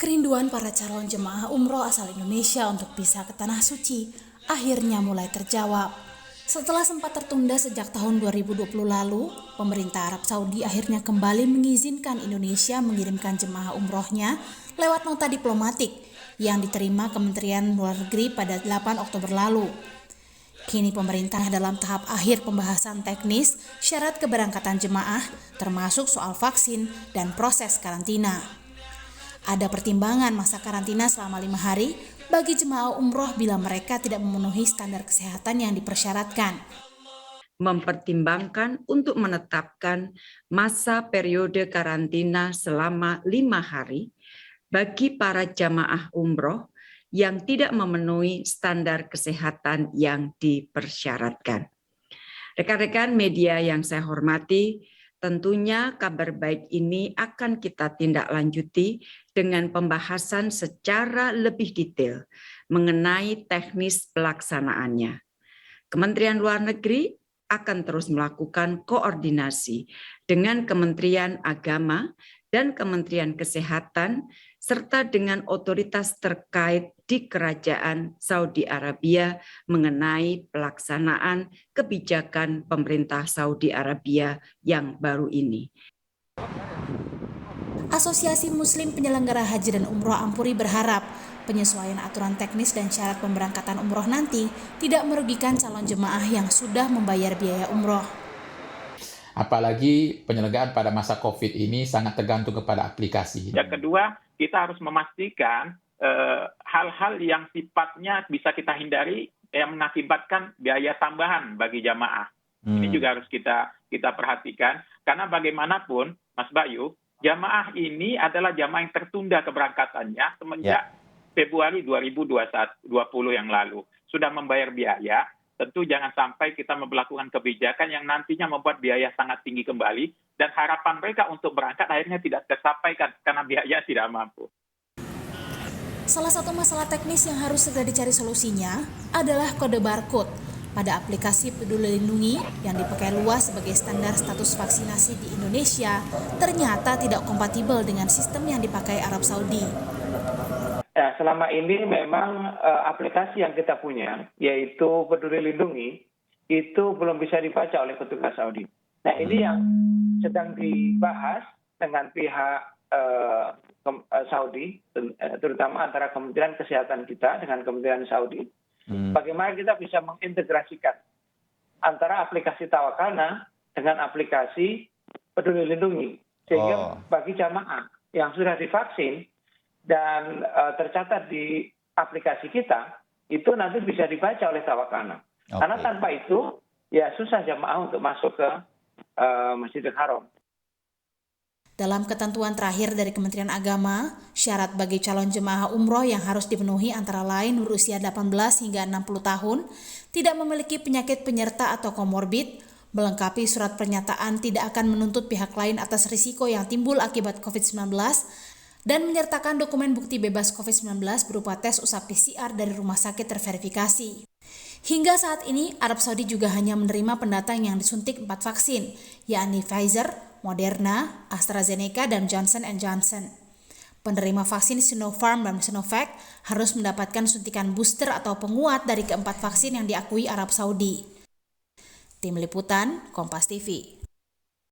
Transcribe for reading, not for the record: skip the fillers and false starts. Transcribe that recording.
Kerinduan para calon jemaah umroh asal Indonesia untuk bisa ke Tanah Suci akhirnya mulai terjawab. Setelah sempat tertunda sejak tahun 2020 lalu, pemerintah Arab Saudi akhirnya kembali mengizinkan Indonesia mengirimkan jemaah umrohnya lewat nota diplomatik yang diterima Kementerian Luar Negeri pada 8 Oktober lalu. Kini pemerintah dalam tahap akhir pembahasan teknis syarat keberangkatan jemaah, termasuk soal vaksin dan proses karantina. Ada pertimbangan masa karantina selama 5 hari bagi jemaah umroh bila mereka tidak memenuhi standar kesehatan yang dipersyaratkan. Mempertimbangkan untuk menetapkan masa periode karantina selama 5 hari bagi para jamaah umroh yang tidak memenuhi standar kesehatan yang dipersyaratkan. Rekan-rekan media yang saya hormati, tentunya kabar baik ini akan kita tindak lanjuti dengan pembahasan secara lebih detail mengenai teknis pelaksanaannya. Kementerian Luar Negeri akan terus melakukan koordinasi dengan Kementerian Agama dan Kementerian Kesehatan serta dengan otoritas terkait di Kerajaan Saudi Arabia mengenai pelaksanaan kebijakan pemerintah Saudi Arabia yang baru ini. Asosiasi Muslim Penyelenggara Haji dan Umroh Ampuri berharap penyesuaian aturan teknis dan syarat pemberangkatan umroh nanti tidak merugikan calon jemaah yang sudah membayar biaya umroh. Apalagi penyelenggaraan pada masa COVID ini sangat tergantung kepada aplikasi. Yang kedua, kita harus memastikan hal-hal yang sifatnya bisa kita hindari yang mengakibatkan biaya tambahan bagi jamaah. Ini juga harus kita perhatikan, karena bagaimanapun, Mas Bayu, jamaah ini adalah jamaah yang tertunda keberangkatannya semenjak Februari 2020 yang lalu. Sudah membayar biaya, tentu jangan sampai kita memperlakukan kebijakan yang nantinya membuat biaya sangat tinggi kembali, dan harapan mereka untuk berangkat akhirnya tidak tersampaikan karena biaya tidak mampu. Salah satu masalah teknis yang harus segera dicari solusinya adalah kode barcode pada aplikasi Peduli Lindungi yang dipakai luas sebagai standar status vaksinasi di Indonesia ternyata tidak kompatibel dengan sistem yang dipakai Arab Saudi. Ya, selama ini memang aplikasi yang kita punya, yaitu Peduli Lindungi, itu belum bisa dibaca oleh petugas Saudi. Nah, ini yang sedang dibahas dengan pihak Saudi, terutama antara Kementerian Kesehatan kita dengan Kementerian Saudi. Bagaimana kita bisa mengintegrasikan antara aplikasi Tawakalna dengan aplikasi Peduli Lindungi, sehingga bagi jamaah yang sudah divaksin dan tercatat di aplikasi kita, itu nanti bisa dibaca oleh Tawakalna. Karena tanpa itu, ya susah jamaah untuk masuk ke Masjidil Haram. Dalam ketentuan terakhir dari Kementerian Agama, syarat bagi calon jemaah umroh yang harus dipenuhi antara lain berusia 18 hingga 60 tahun, tidak memiliki penyakit penyerta atau komorbid, melengkapi surat pernyataan tidak akan menuntut pihak lain atas risiko yang timbul akibat COVID-19, dan menyertakan dokumen bukti bebas COVID-19 berupa tes usap PCR dari rumah sakit terverifikasi. Hingga saat ini, Arab Saudi juga hanya menerima pendatang yang disuntik 4 vaksin, yakni Pfizer, Moderna, AstraZeneca, dan Johnson & Johnson. Penerima vaksin Sinopharm dan Sinovac harus mendapatkan suntikan booster atau penguat dari keempat vaksin yang diakui Arab Saudi. Tim Liputan, Kompas TV.